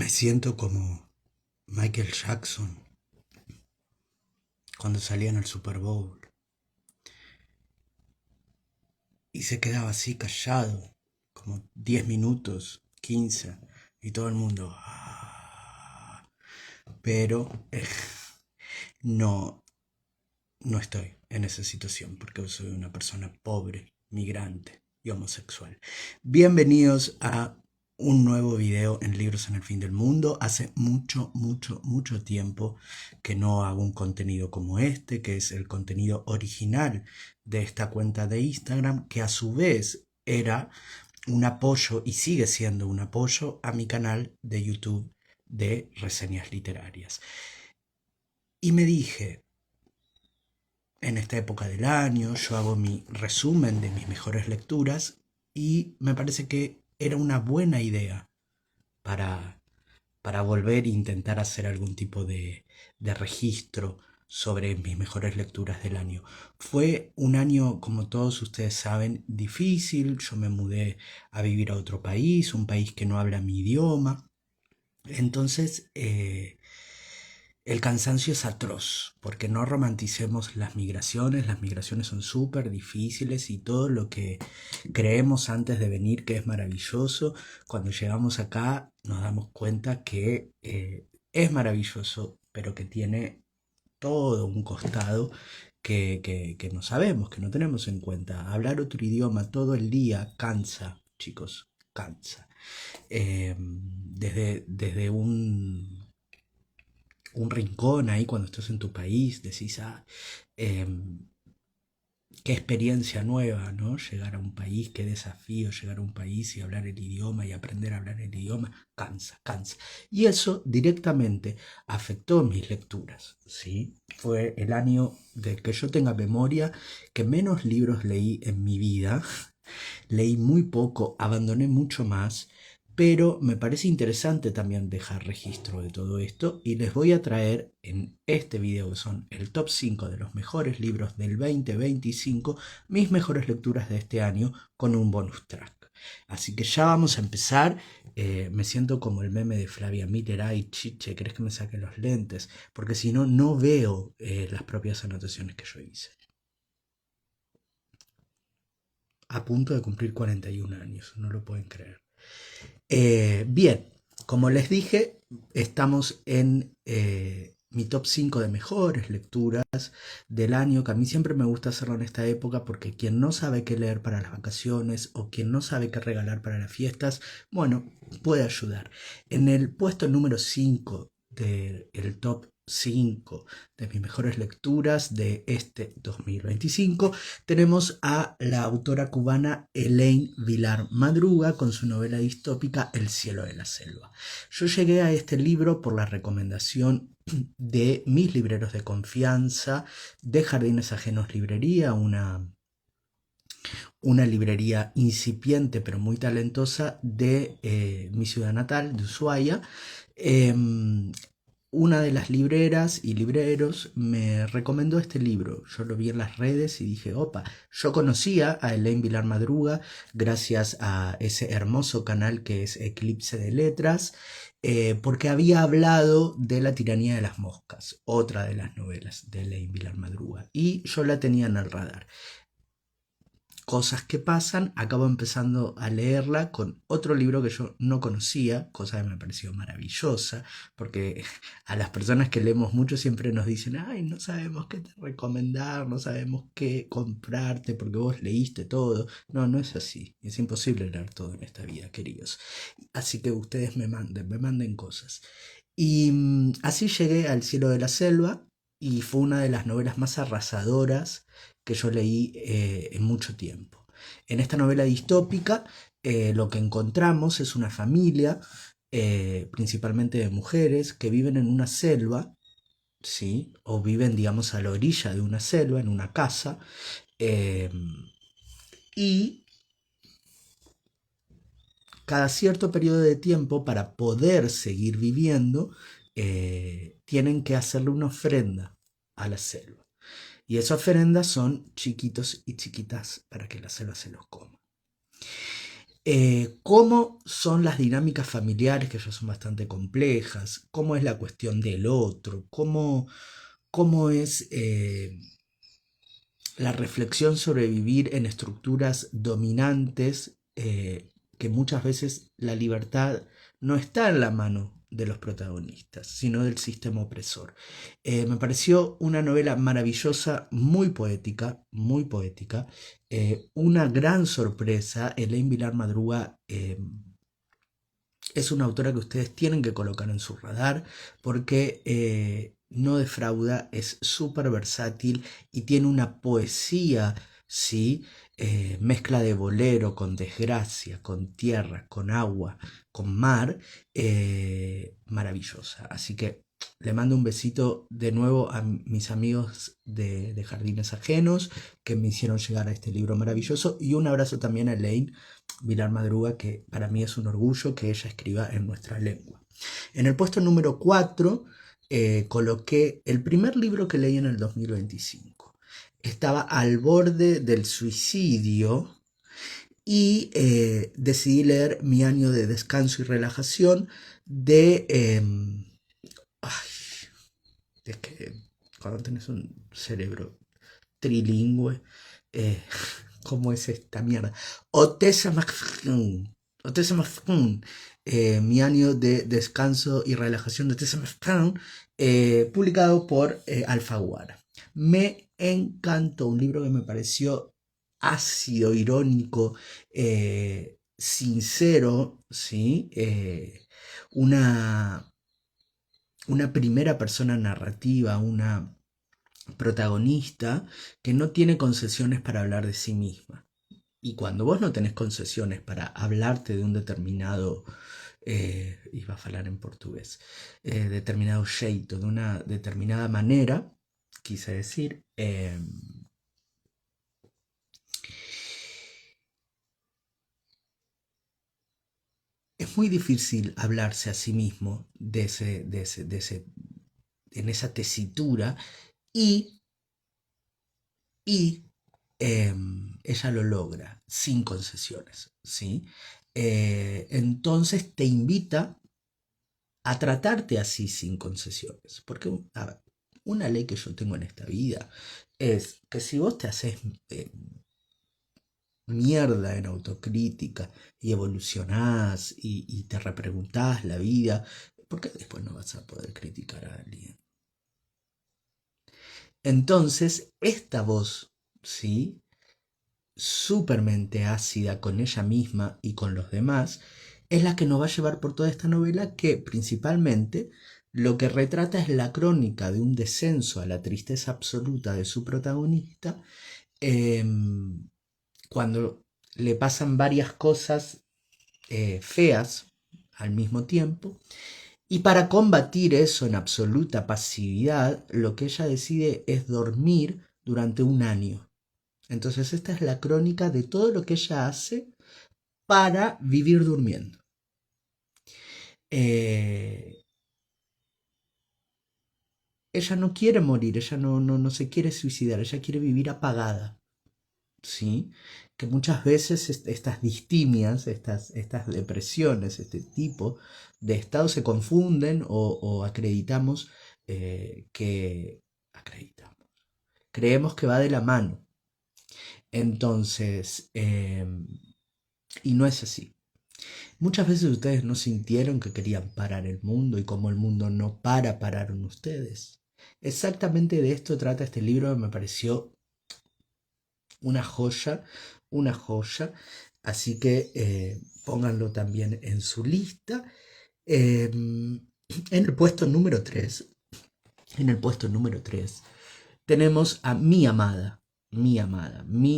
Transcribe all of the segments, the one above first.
Me siento como Michael Jackson cuando salía en el Super Bowl y se quedaba así callado, como 10 minutos, 15, y todo el mundo... Pero no, no estoy en esa situación porque soy una persona pobre, migrante y homosexual. Bienvenidos a un nuevo video en Libros en el Fin del Mundo. Hace mucho tiempo que no hago un contenido como este, que es el contenido original de esta cuenta de Instagram, que a su vez era un apoyo y sigue siendo un apoyo a mi canal de YouTube de reseñas literarias. Y me dije, en esta época del año, yo hago mi resumen de mis mejores lecturas y me parece que era una buena idea para, para volver e intentar hacer algún tipo de registro sobre mis mejores lecturas del año. Fue un año, como todos ustedes saben, difícil. Yo me mudé a vivir a otro país, un país que no habla mi idioma. Entonces, el cansancio es atroz, porque no romanticemos las migraciones son súper difíciles y todo lo que creemos antes de venir que es maravilloso, cuando llegamos acá nos damos cuenta que es maravilloso, pero que tiene todo un costado que no sabemos, que no tenemos en cuenta. Hablar otro idioma todo el día cansa, chicos, cansa. Desde un rincón ahí cuando estás en tu país, decís, eh, qué experiencia nueva, ¿no? Llegar a un país, qué desafío llegar a un país y hablar el idioma y aprender a hablar el idioma, cansa, cansa. Y eso directamente afectó mis lecturas, ¿sí? Fue el año de que yo tenga memoria que menos libros leí en mi vida. Leí muy poco, abandoné mucho más, pero me parece interesante también dejar registro de todo esto y les voy a traer en este video, que son el top 5 de los mejores libros del 2025, mis mejores lecturas de este año con un bonus track. Así que ya vamos a empezar. Me siento como el meme de Flavia Miller. Ay, chiche, ¿querés que me saque los lentes? Porque si no, no veo las propias anotaciones que yo hice. A punto de cumplir 41 años, no lo pueden creer. Bien, como les dije, estamos en mi top 5 de mejores lecturas del año, que a mí siempre me gusta hacerlo en esta época porque quien no sabe qué leer para las vacaciones o quien no sabe qué regalar para las fiestas, bueno, puede ayudar. En el puesto número 5 del top 5 de mis mejores lecturas de este 2025 tenemos a la autora cubana Elaine Vilar Madruga con su novela distópica El cielo de la selva. Yo llegué a este libro por la recomendación de mis libreros de confianza, de Jardines Ajenos Librería, una librería incipiente pero muy talentosa de mi ciudad natal, de Ushuaia. Una de las libreras y libreros me recomendó este libro. Yo lo vi en las redes y dije, opa, yo conocía a Elaine Vilar Madruga gracias a ese hermoso canal que es Eclipse de Letras, porque había hablado de La tiranía de las moscas, otra de las novelas de Elaine Vilar Madruga, y yo la tenía en el radar. Cosas que pasan, acabo empezando a leerla con otro libro que yo no conocía, cosa que me pareció maravillosa, porque a las personas que leemos mucho siempre nos dicen, ay, no sabemos qué te recomendar, no sabemos qué comprarte, porque vos leíste todo. No, no es así, es imposible leer todo en esta vida, queridos. Así que ustedes me manden cosas. Y así llegué al cielo de la selva y fue una de las novelas más arrasadoras que yo leí en mucho tiempo. En esta novela distópica lo que encontramos es una familia, principalmente de mujeres, que viven en una selva, ¿sí? O viven, digamos, a la orilla de una selva, en una casa, eh, y cada cierto periodo de tiempo, para poder seguir viviendo, tienen que hacerle una ofrenda a la selva. Y esas ofrendas son chiquitos y chiquitas para que la selva se los coma. cómo son las dinámicas familiares, que ya son bastante complejas, cómo es la cuestión del otro, cómo es la reflexión sobre vivir en estructuras dominantes, que muchas veces la libertad no está en la mano de los protagonistas, sino del sistema opresor. Me pareció una novela maravillosa, muy poética, una gran sorpresa. Elaine Vilar Madruga es una autora que ustedes tienen que colocar en su radar porque no defrauda, es súper versátil y tiene una poesía, ¿sí? Mezcla de bolero con desgracia, con tierra, con agua, con mar, maravillosa. Así que le mando un besito de nuevo a mis amigos de Jardines Ajenos que me hicieron llegar a este libro maravilloso, y un abrazo también a Elaine Vilar Madruga, que para mí es un orgullo que ella escriba en nuestra lengua. En el puesto número 4 coloqué el primer libro que leí en el 2025. Estaba al borde del suicidio y decidí leer Mi año de descanso y relajación de... ay, es que cuando tenés un cerebro trilingüe, eh, ¿cómo es esta mierda? Otessa McFadden. Otessa McFadden. Mi año de descanso y relajación de Otessa McFadden, publicado por Alfaguara. Me encantó, un libro que me pareció ácido, irónico, sincero, ¿sí? Una, una primera persona narrativa, una protagonista que no tiene concesiones para hablar de sí misma. Y cuando vos no tenés concesiones para hablarte de un determinado, iba a hablar en portugués, determinado jeito, de una determinada manera, quise decir, es muy difícil hablarse a sí mismo en esa tesitura, y, y ella lo logra sin concesiones, ¿sí? Entonces te invita a tratarte así sin concesiones, porque a ver, una ley que yo tengo en esta vida es que si vos te haces mierda en autocrítica y evolucionás y te repreguntás la vida, ¿por qué después no vas a poder criticar a alguien? Entonces, esta voz, ¿sí? Súpermente ácida con ella misma y con los demás, es la que nos va a llevar por toda esta novela, que principalmente lo que retrata es la crónica de un descenso a la tristeza absoluta de su protagonista, eh, cuando le pasan varias cosas feas al mismo tiempo. Y para combatir eso en absoluta pasividad, lo que ella decide es dormir durante un año. Entonces esta es la crónica de todo lo que ella hace para vivir durmiendo. Eh, Ella no quiere morir, ella no se quiere suicidar, ella quiere vivir apagada, ¿sí? Que muchas veces estas distimias, estas depresiones, este tipo de estados se confunden o acreditamos que... Acreditamos. Creemos que va de la mano. Entonces, y no es así. Muchas veces ustedes no sintieron que querían parar el mundo, y como el mundo no para, pararon ustedes. Exactamente de esto trata este libro, me pareció una joya, una joya. Así que pónganlo también en su lista. En el puesto número 3, en el puesto número 3 tenemos a mi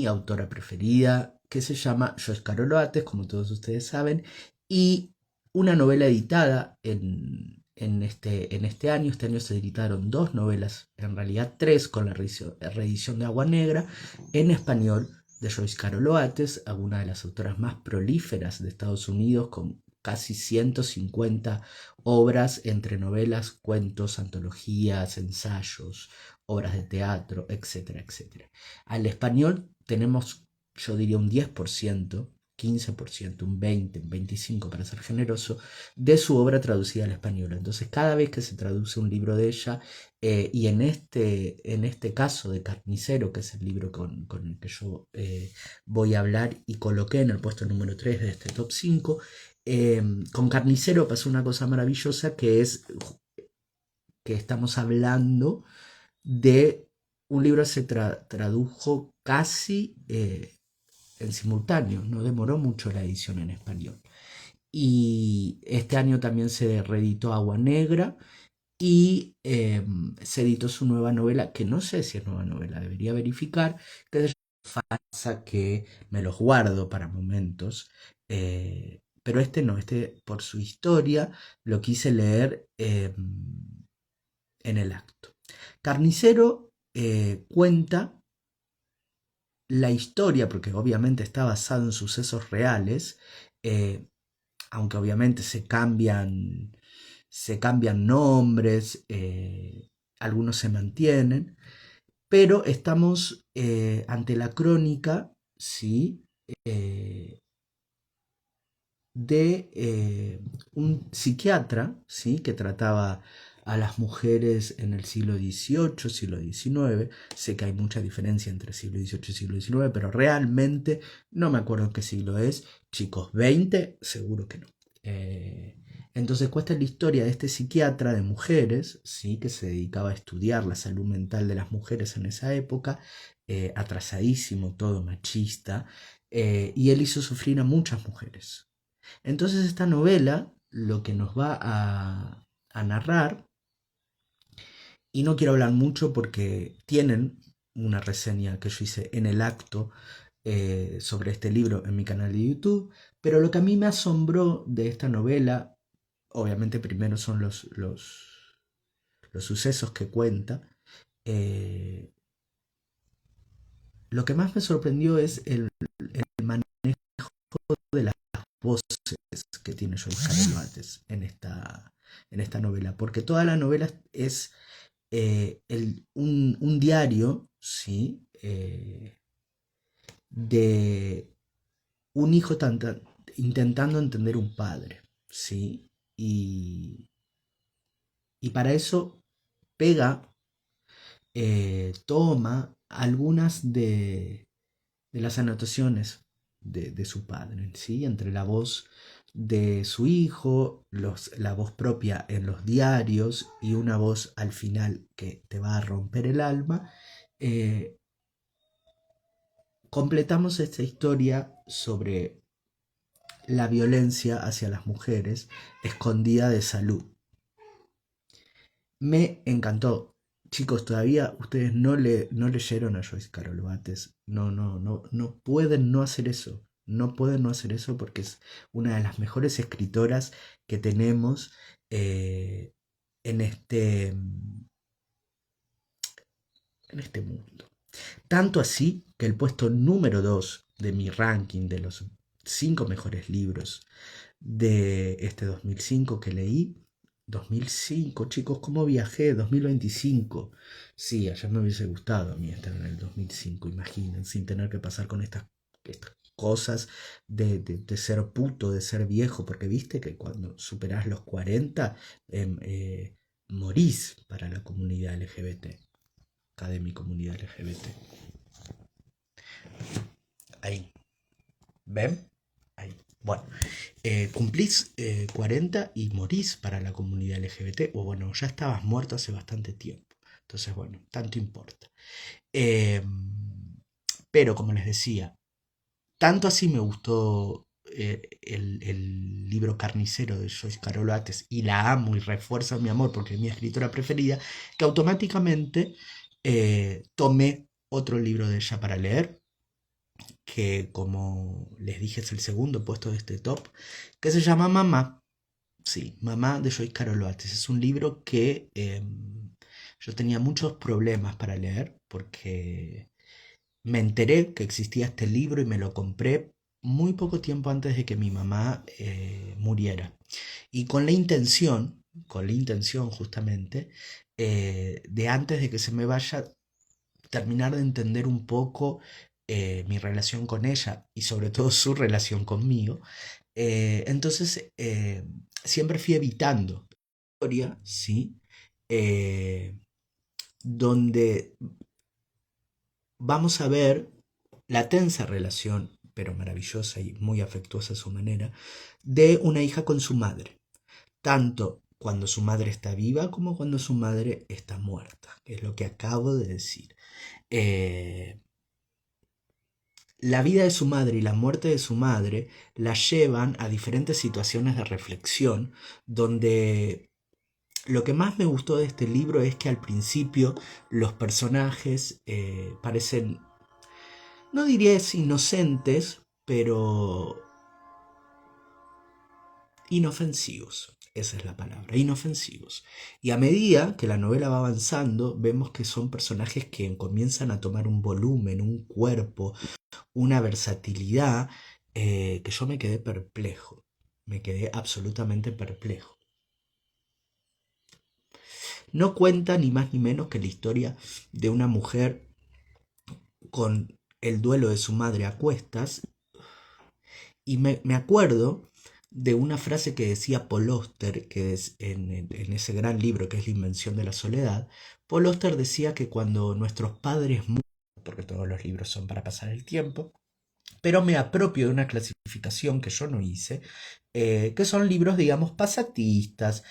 autora preferida, que se llama Joyce Carol Oates, como todos ustedes saben, y una novela editada en este año. Este año se editaron dos novelas, en realidad tres, con la reedición de Agua Negra, en español, de Joyce Carol Oates, una de las autoras más prolíferas de Estados Unidos, con casi 150 obras entre novelas, cuentos, antologías, ensayos, obras de teatro, etcétera, etcétera. Al español tenemos, yo diría, un 10%, 15%, un 20, un 25% para ser generoso, de su obra traducida al español. Entonces, cada vez que se traduce un libro de ella, y en este caso de Carnicero, que es el libro con el que yo voy a hablar y coloqué en el puesto número 3 de este top 5, con Carnicero pasó una cosa maravillosa que es que estamos hablando de un libro que se tradujo casi en simultáneo, no demoró mucho la edición en español. Y este año también se reeditó Agua Negra y se editó su nueva novela, que no sé si es nueva novela, debería verificar, que es Falsa, que me los guardo para momentos, pero este no, este por su historia lo quise leer en el acto. Carnicero cuenta la historia, porque obviamente está basado en sucesos reales, eh, aunque obviamente se cambian nombres, algunos se mantienen, pero estamos ante la crónica, ¿sí? De un psiquiatra, ¿sí? Que trataba a las mujeres en el siglo XVIII, siglo XIX. Sé que hay mucha diferencia entre siglo XVIII y siglo XIX, pero realmente no me acuerdo en qué siglo es. Chicos, ¿XX? Seguro que no. Entonces cuesta la historia de este psiquiatra de mujeres, ¿sí? Que se dedicaba a estudiar la salud mental de las mujeres en esa época, atrasadísimo, todo machista, y él hizo sufrir a muchas mujeres. Entonces esta novela lo que nos va a narrar, y no quiero hablar mucho porque tienen una reseña que yo hice en el acto sobre este libro en mi canal de YouTube, pero lo que a mí me asombró de esta novela, obviamente primero son los sucesos que cuenta, lo que más me sorprendió es el manejo de las voces que tiene Joyce Carol Oates en esta novela, porque toda la novela es un diario, ¿sí? De un hijo intentando entender un padre, ¿sí? Y para eso pega, toma algunas de las anotaciones de su padre, ¿sí? Entre la voz de su hijo, la voz propia en los diarios y una voz al final que te va a romper el alma, eh, completamos esta historia sobre la violencia hacia las mujeres escondida de salud. Me encantó. Chicos, todavía ustedes no leyeron a Joyce Carol Oates. No pueden no hacer eso. No pueden no hacer eso porque es una de las mejores escritoras que tenemos en este mundo. Tanto así que el puesto número 2 de mi ranking de los 5 mejores libros de este 2005 que leí. 2005, chicos, ¿cómo viajé? 2025. Sí, ayer me hubiese gustado a mí estar en el 2005, imaginen, sin tener que pasar con estas cosas de ser puto, de ser viejo, porque viste que cuando superás los 40, morís para la comunidad LGBT, de mi comunidad LGBT. Ahí, ¿ven? Ahí. Bueno, cumplís 40 y morís para la comunidad LGBT, o bueno, ya estabas muerto hace bastante tiempo. Entonces, bueno, tanto importa. Eh, pero como les decía, tanto así me gustó el libro Carnicero de Joyce Carol Oates y la amo y refuerza mi amor porque es mi escritora preferida, que automáticamente tomé otro libro de ella para leer, que como les dije es el segundo puesto de este top, que se llama Mamá. Sí, Mamá de Joyce Carol Oates. Es un libro que yo tenía muchos problemas para leer porque me enteré que existía este libro y me lo compré muy poco tiempo antes de que mi mamá muriera. Y con la intención justamente, de antes de que se me vaya, terminar de entender un poco mi relación con ella y sobre todo su relación conmigo. Entonces, siempre fui evitando historia, ¿sí? Eh, donde vamos a ver la tensa relación, pero maravillosa y muy afectuosa a su manera, de una hija con su madre, tanto cuando su madre está viva como cuando su madre está muerta, que es lo que acabo de decir. Eh, la vida de su madre y la muerte de su madre la llevan a diferentes situaciones de reflexión, donde lo que más me gustó de este libro es que al principio los personajes parecen, no diría es inocentes, pero inofensivos. Esa es la palabra, inofensivos. Y a medida que la novela va avanzando, vemos que son personajes que comienzan a tomar un volumen, un cuerpo, una versatilidad, que yo me quedé perplejo. Me quedé absolutamente perplejo. No cuenta ni más ni menos que la historia de una mujer con el duelo de su madre a cuestas. Y me acuerdo de una frase que decía Paul Auster, que es en ese gran libro que es La invención de la soledad. Paul Auster decía que cuando nuestros padres mueren, porque todos los libros son para pasar el tiempo, pero me apropio de una clasificación que yo no hice, que son libros, digamos, pasatistas.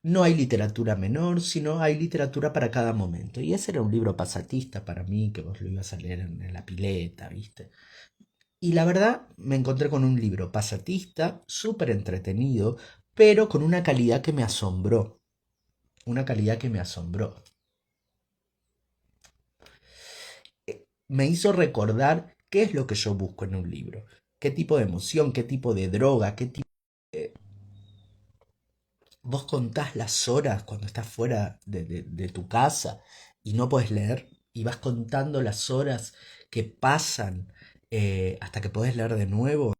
No hay literatura menor, sino hay literatura para cada momento. Y ese era un libro pasatista para mí, que vos lo ibas a leer en la pileta, ¿viste? Y la verdad, me encontré con un libro pasatista, súper entretenido, pero con una calidad que me asombró. Una calidad que me asombró. Me hizo recordar qué es lo que yo busco en un libro. Qué tipo de emoción, qué tipo de droga, qué tipo... Vos contás las horas cuando estás fuera de tu casa y no podés leer y vas contando las horas que pasan hasta que podés leer de nuevo.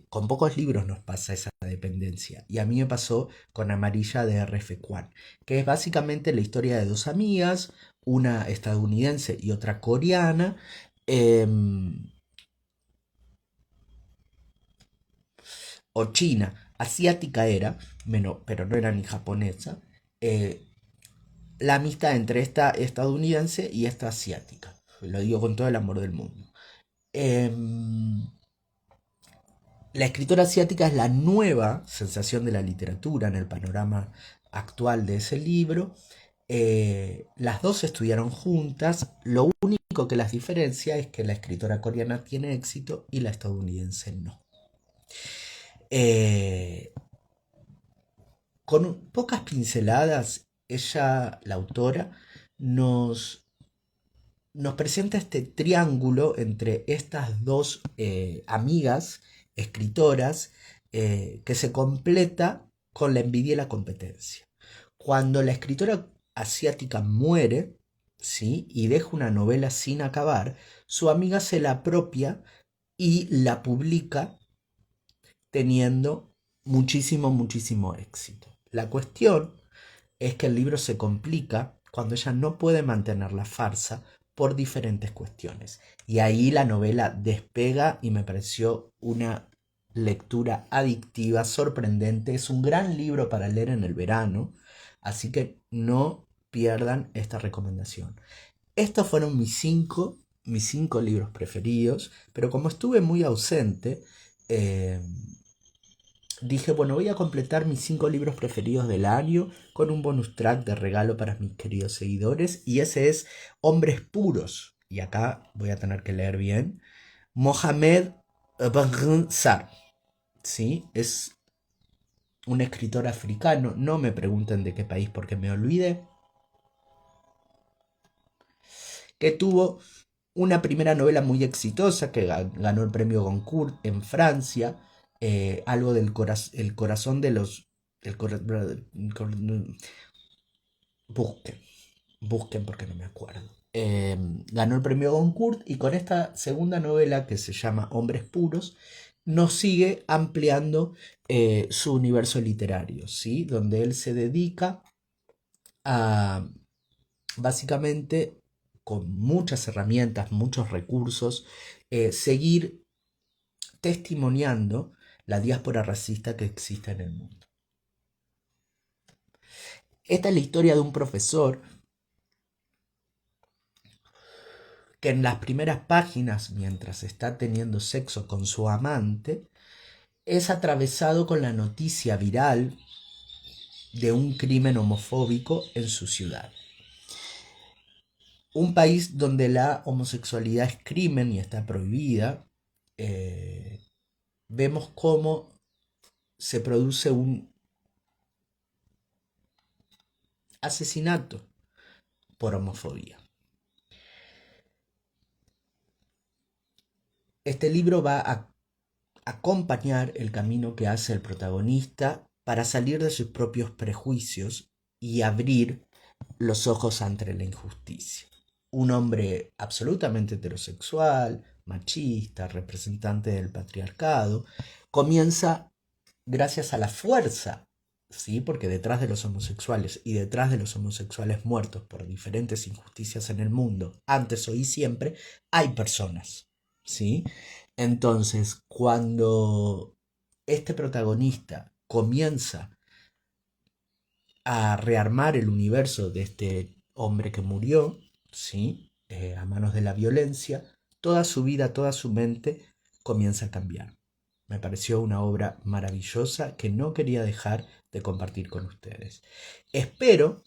Con pocos libros nos pasa esa dependencia. Y a mí me pasó con Amarilla de R.F. Kuang, que es básicamente la historia de dos amigas, una estadounidense y otra coreana, o china, asiática era, pero no era ni japonesa, eh, la amistad entre esta estadounidense y esta asiática. Lo digo con todo el amor del mundo. Em, la escritora asiática es la nueva sensación de la literatura en el panorama actual de ese libro. Las dos estudiaron juntas. Lo único que las diferencia es que la escritora coreana tiene éxito y la estadounidense no. Eh, con pocas pinceladas, ella, la autora, nos, nos presenta este triángulo entre estas dos amigas escritoras, que se completa con la envidia y la competencia. Cuando la escritora asiática muere, ¿sí? Y deja una novela sin acabar, su amiga se la apropia y la publica teniendo muchísimo, muchísimo éxito. La cuestión es que el libro se complica cuando ella no puede mantener la farsa por diferentes cuestiones. Y ahí la novela despega y me pareció una lectura adictiva, sorprendente. Es un gran libro para leer en el verano, así que no pierdan esta recomendación. Estos fueron mis cinco libros preferidos, pero como estuve muy ausente, eh, dije, bueno, voy a completar mis 5 libros preferidos del año con un bonus track de regalo para mis queridos seguidores. Y ese es Hombres Puros. Y acá voy a tener que leer bien. Mohamed Sar. ¿Sí? Es un escritor africano. No me pregunten de qué país porque me olvidé. Que tuvo una primera novela muy exitosa que ganó el premio Goncourt en Francia, algo del el corazón de los... El busquen, busquen porque no me acuerdo. Ganó el premio Goncourt y con esta segunda novela que se llama Hombres Puros nos sigue ampliando su universo literario, ¿sí? Donde él se dedica a básicamente con muchas herramientas, muchos recursos, seguir testimoniando la diáspora racista que existe en el mundo. Esta es la historia de un profesor que en las primeras páginas, mientras está teniendo sexo con su amante, es atravesado con la noticia viral de un crimen homofóbico en su ciudad. Un país donde la homosexualidad es crimen y está prohibida, vemos cómo se produce un asesinato por homofobia. Este libro va a acompañar el camino que hace el protagonista para salir de sus propios prejuicios y abrir los ojos ante la injusticia. Un hombre absolutamente heterosexual, machista, representante del patriarcado, comienza, gracias a la fuerza, ¿sí? Porque detrás de los homosexuales y detrás de los homosexuales muertos por diferentes injusticias en el mundo, antes, hoy y siempre, hay personas, ¿sí? Entonces, cuando este protagonista comienza a rearmar el universo de este hombre que murió, ¿sí? A manos de la violencia, toda su vida, toda su mente comienza a cambiar. Me pareció una obra maravillosa que no quería dejar de compartir con ustedes. Espero,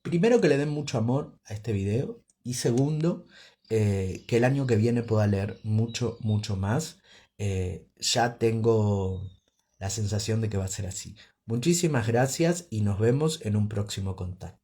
primero que le den mucho amor a este video y segundo, que el año que viene pueda leer mucho, mucho más. Ya tengo la sensación de que va a ser así. Muchísimas gracias y nos vemos en un próximo contacto.